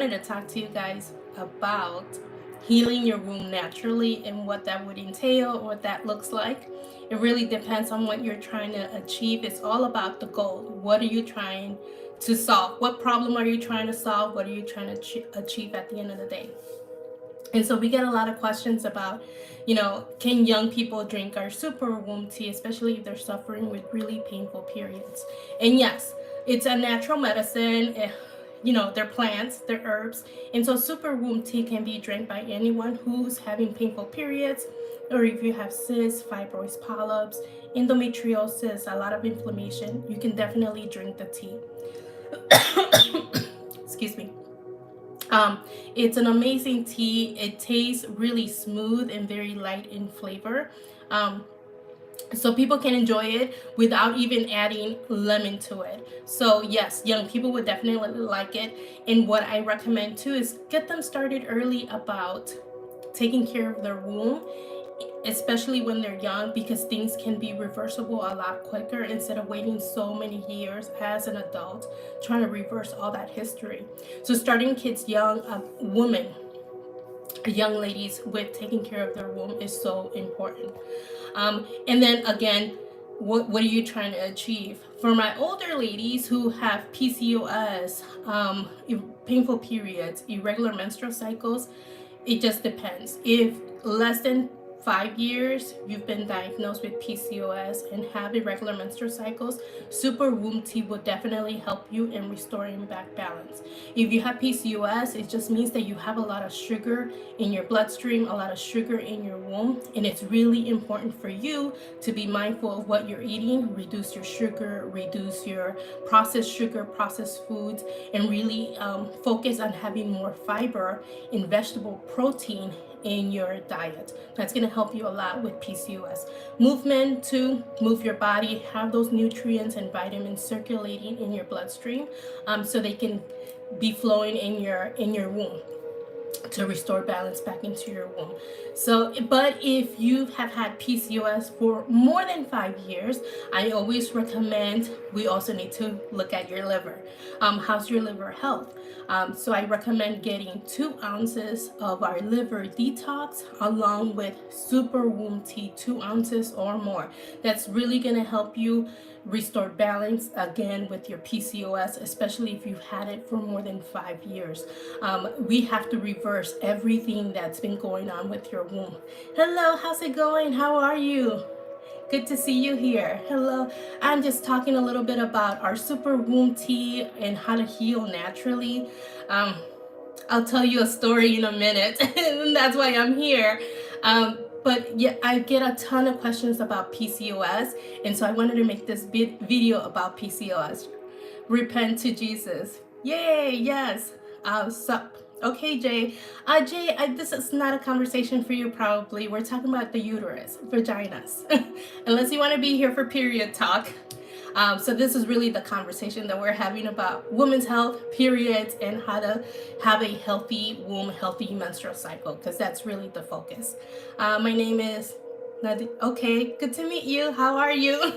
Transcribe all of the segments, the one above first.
wanted to talk to you guys about healing your womb naturally and what that would entail or what that looks like. It really depends on what you're trying to achieve. It's all about the goal. What are you trying to solve? What problem are you trying to solve? What are you trying to achieve at the end of the day? And so we get a lot of questions about, can young people drink our super womb tea, especially if they're suffering with really painful periods? And yes, it's a natural medicine. They're plants, they're herbs. And so super womb tea can be drank by anyone who's having painful periods, or if you have cysts, fibroids, polyps, endometriosis, a lot of inflammation, you can definitely drink the tea. Excuse me. It's an amazing tea. It tastes really smooth and very light in flavor. So people can enjoy it without even adding lemon to it. So yes, young people would definitely like it. And what I recommend too is get them started early about taking care of their womb, especially when they're young, because things can be reversible a lot quicker instead of waiting so many years as an adult trying to reverse all that history. So starting kids young, young ladies with taking care of their womb is so important. And then again, what are you trying to achieve? For my older ladies who have PCOS, painful periods, irregular menstrual cycles, it just depends. If less than 5 years you've been diagnosed with PCOS and have irregular menstrual cycles, super womb tea will definitely help you in restoring back balance. If you have PCOS, it just means that you have a lot of sugar in your bloodstream, a lot of sugar in your womb, and it's really important for you to be mindful of what you're eating. Reduce your sugar, reduce your processed sugar, processed foods, and really focus on having more fiber and vegetable protein in your diet. That's going to help you a lot with PCOS. Movement to move your body, have those nutrients and vitamins circulating in your bloodstream, so they can be flowing in your womb to restore balance back into your womb. So, but if you have had PCOS for more than 5 years, I always recommend we also need to look at your liver. How's your liver health? So I recommend getting 2 ounces of our liver detox along with super womb tea, 2 ounces or more. That's really going to help you restore balance again with your PCOS, especially if you've had it for more than 5 years. We have to reverse everything that's been going on with your womb. Hello, how's it going? How are you? Good to see you here. Hello. I'm just talking a little bit about our super womb tea and how to heal naturally. I'll tell you a story in a minute. That's why I'm here. But yeah, I get a ton of questions about PCOS, and so I wanted to make this video about PCOS. Repent to Jesus. Yay, yes. Sup. Okay, Jay. Jay, this is not a conversation for you probably. We're talking about the uterus, vaginas. Unless you want to be here for period talk. So this is really the conversation that we're having about women's health, periods, and how to have a healthy womb, healthy menstrual cycle, because that's really the focus. My name is Nadia. Okay, good to meet you. How are you?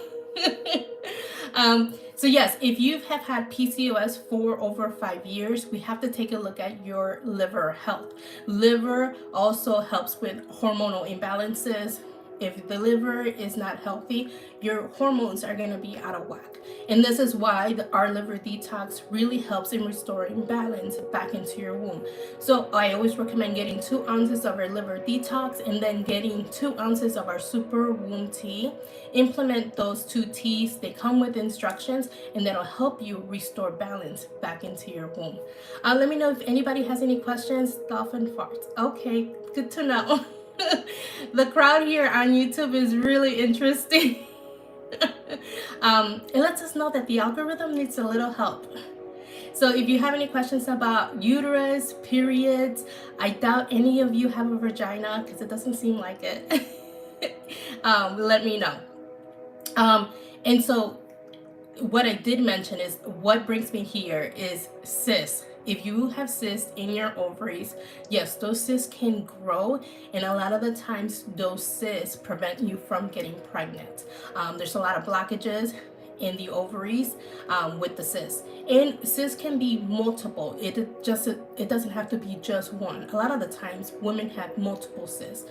So yes, if you have had PCOS for over 5 years, we have to take a look at your liver health. Liver also helps with hormonal imbalances. If the liver is not healthy, your hormones are going to be out of whack. And this is why our liver detox really helps in restoring balance back into your womb. So I always recommend getting 2 ounces of our liver detox and then getting 2 ounces of our super womb tea. Implement those 2 teas. They come with instructions, and that'll help you restore balance back into your womb. Let me know if anybody has any questions. Dolphin farts. Okay, good to know. The crowd here on YouTube is really interesting. It lets us know that the algorithm needs a little help. So if you have any questions about uterus, periods, I doubt any of you have a vagina because it doesn't seem like it. Let me know. And so what I did mention is what brings me here is cysts. If you have cysts in your ovaries, yes, those cysts can grow, and a lot of the times those cysts prevent you from getting pregnant. There's a lot of blockages in the ovaries with the cyst. And cysts can be multiple. It doesn't have to be just one. A lot of the times women have multiple cysts.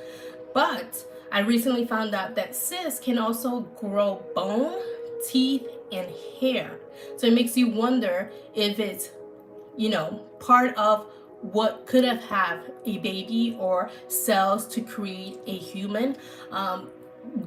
But I recently found out that cysts can also grow bone, teeth, and hair. So it makes you wonder if it's, part of what could have had a baby, or cells to create a human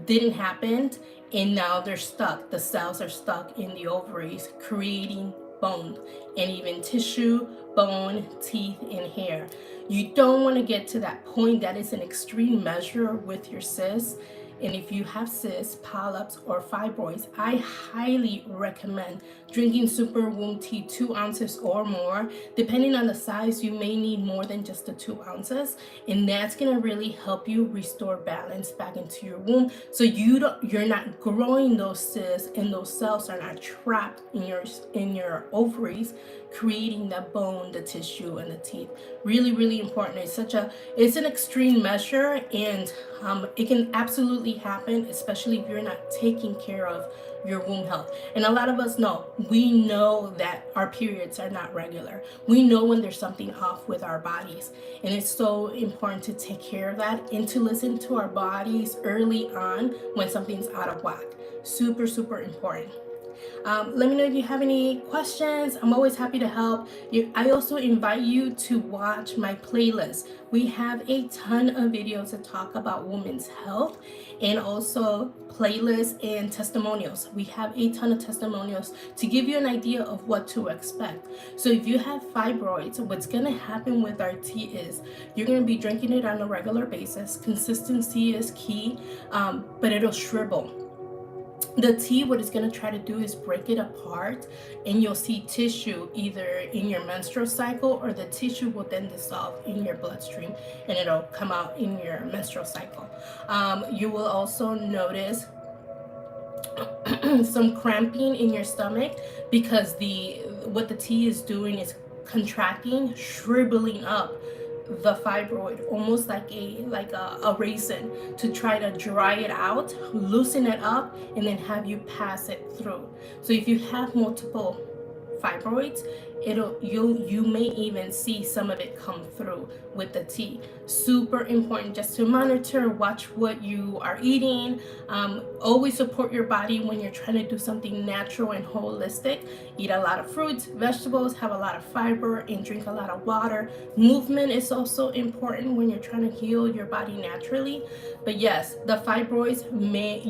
didn't happen, and now they're stuck. The cells are stuck in the ovaries, creating bone and even tissue, bone, teeth, and hair. You don't want to get to that point. That is an extreme measure with your cysts. And if you have cysts, polyps, or fibroids, I highly recommend drinking super womb tea 2 ounces or more. Depending on the size, you may need more than just the 2 ounces, and that's gonna really help you restore balance back into your womb, so you're not growing those cysts, and those cells are not trapped in your ovaries, creating the bone, the tissue, and the teeth. Really, really important. It's an extreme measure, and it can absolutely happen, especially if you're not taking care of your womb health. And a lot of us we know that our periods are not regular. We know when there's something off with our bodies, and it's so important to take care of that and to listen to our bodies early on when something's out of whack. Super, super important. Let me know if you have any questions. I'm always happy to help. I also invite you to watch my playlist. We have a ton of videos that talk about women's health, and also playlists and testimonials. We have a ton of testimonials to give you an idea of what to expect. So if you have fibroids, what's going to happen with our tea is you're going to be drinking it on a regular basis. Consistency is key, but it'll shrivel. The tea, what it's going to try to do is break it apart, and you'll see tissue either in your menstrual cycle, or the tissue will then dissolve in your bloodstream, and it'll come out in your menstrual cycle. You will also notice some cramping in your stomach, because what the tea is doing is contracting, shriveling up the fibroid, almost like a raisin, to try to dry it out, loosen it up, and then have you pass it through. So if you have multiple fibroids, you may even see some of it come through with the tea. Super important just to monitor, watch what you are eating. Always support your body when you're trying to do something natural and holistic. Eat a lot of fruits, vegetables, have a lot of fiber, and drink a lot of water. Movement is also important when you're trying to heal your body naturally. But yes, the fibroids,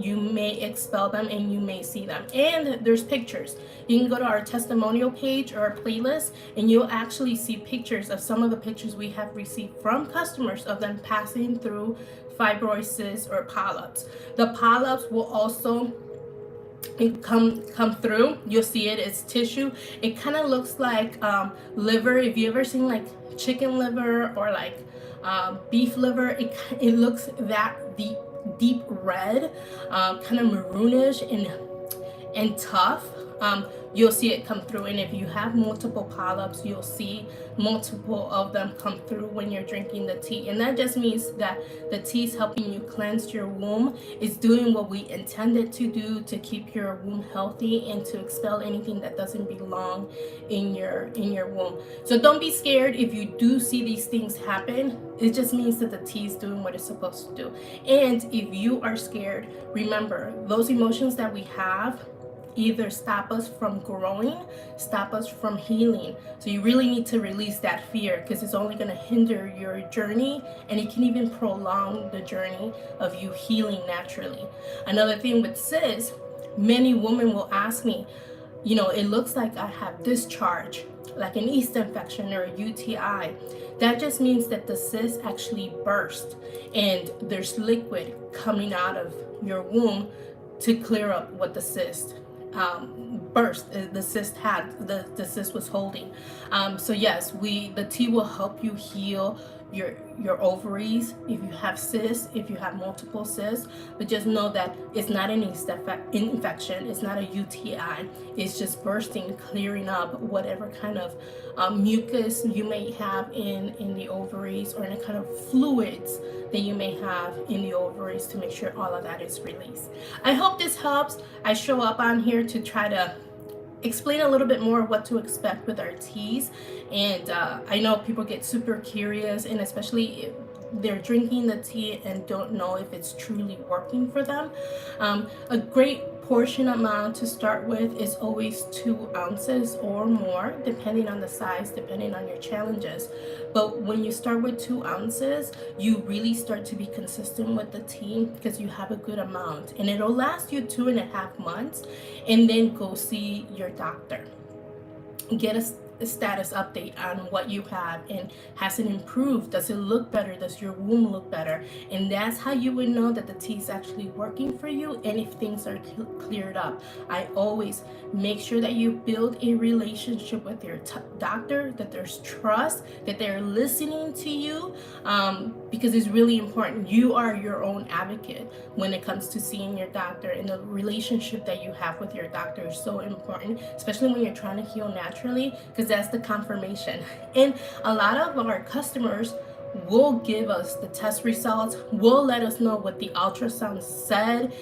you may expel them, and you may see them. And there's pictures. You can go to our testimonial page or our playlist, and you'll actually see pictures of some of the pictures we have received from customers of them passing through fibroids or polyps. The polyps will also come through. You'll see it's tissue. It kind of looks like liver. If you ever seen like chicken liver or like beef liver, it looks that deep red, kind of maroonish and tough. You'll see it come through. And if you have multiple polyps, you'll see multiple of them come through when you're drinking the tea. And that just means that the tea is helping you cleanse your womb. It's doing what we intended to do, to keep your womb healthy and to expel anything that doesn't belong in your womb. So don't be scared if you do see these things happen. It just means that the tea is doing what it's supposed to do. And if you are scared, remember, those emotions that we have either stop us from growing, stop us from healing. So you really need to release that fear, because it's only going to hinder your journey, and it can even prolong the journey of you healing naturally. Another thing with cysts, many women will ask me, it looks like I have discharge, like an yeast infection or a UTI. That just means that the cyst actually burst, and there's liquid coming out of your womb to clear up what the cyst burst. The cyst had the cyst was holding. So yes, the tea will help you heal your ovaries if you have cysts, if you have multiple cysts. But just know that it's not an infection, it's not a UTI. It's just bursting, clearing up whatever kind of mucus you may have in the ovaries, or any kind of fluids that you may have in the ovaries, to make sure all of that is released. I hope this helps. I show up on here to try to explain a little bit more of what to expect with our teas. And I know people get super curious, and especially if they're drinking the tea and don't know if it's truly working for them. A great portion amount to start with is always 2 ounces or more, depending on the size, depending on your challenges. But when you start with 2 ounces, you really start to be consistent with the tea, because you have a good amount, and it'll last you 2.5 months. And then go see your doctor, get a status update on what you have, and has it improved, does it look better, does your womb look better. And that's how you would know that the tea is actually working for you, and if things are cleared up. I always make sure that you build a relationship with your doctor, that there's trust, that they're listening to you, because it's really important. You are your own advocate when it comes to seeing your doctor, and the relationship that you have with your doctor is so important, especially when you're trying to heal naturally, because that's the confirmation. And a lot of our customers will give us the test results, will let us know what the ultrasound said,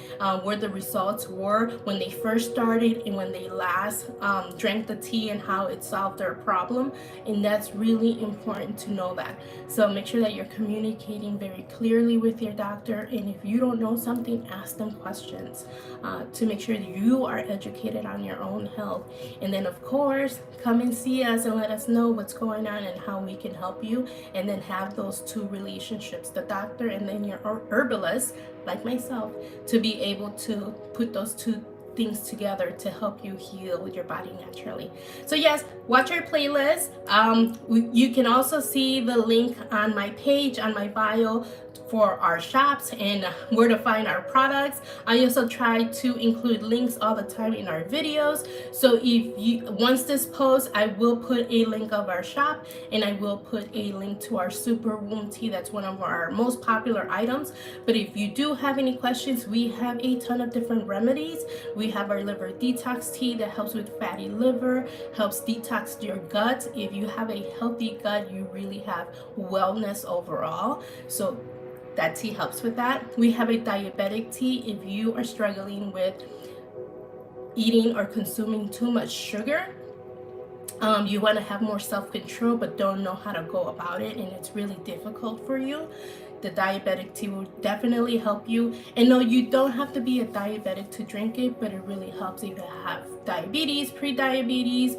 where the results were when they first started and when they last drank the tea, and how it solved their problem. And that's really important to know that. So make sure that you're communicating very clearly with your doctor, and if you don't know something, ask them questions to make sure that you are educated on your own health. And then of course, come and see us and let us know what's going on and how we can help you, and then have those 2 relationships, the doctor and then your herbalist like myself, to be able to put those 2 things together to help you heal your body naturally. So yes, watch our playlist. You can also see the link on my page, on my bio, for our shops and where to find our products. I also try to include links all the time in our videos. So if you, once this post, I will put a link of our shop, and I will put a link to our Super Womb Tea. That's one of our most popular items. But if you do have any questions, we have a ton of different remedies. We have our liver detox tea that helps with fatty liver, helps detox your gut. If you have a healthy gut, you really have wellness overall. So that tea helps with that. We have a diabetic tea if you are struggling with eating or consuming too much sugar. You want to have more self-control but don't know how to go about it, and it's really difficult for you. The diabetic tea will definitely help you. And no, you don't have to be a diabetic to drink it, but it really helps if you have diabetes, pre-diabetes.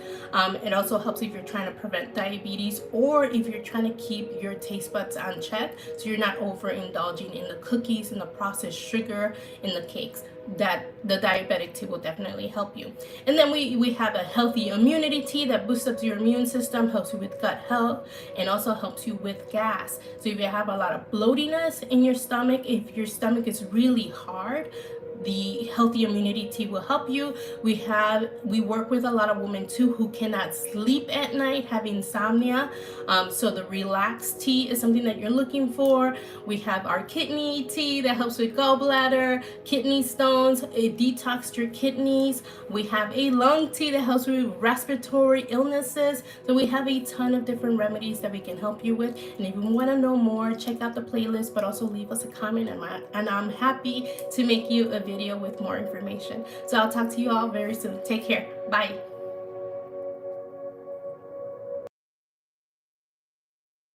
It also helps if you're trying to prevent diabetes, or if you're trying to keep your taste buds on check, so you're not overindulging in the cookies and the processed sugar in the cakes. That the diabetic tea will definitely help you. And then we have a healthy immunity tea that boosts up your immune system, helps you with gut health, and also helps you with gas. So if you have a lot of bloatiness in your stomach, if your stomach is really hard, the healthy immunity tea will help you. We work with a lot of women too who cannot sleep at night, have insomnia. So the relaxed tea is something that you're looking for. We have our kidney tea that helps with gallbladder, kidney stones. It detoxes your kidneys. We have a lung tea that helps with respiratory illnesses. So we have a ton of different remedies that we can help you with. And if you want to know more, check out the playlist, but also leave us a comment, and I'm happy to make you a video with more information. So I'll talk to you all very soon. Take care. Bye.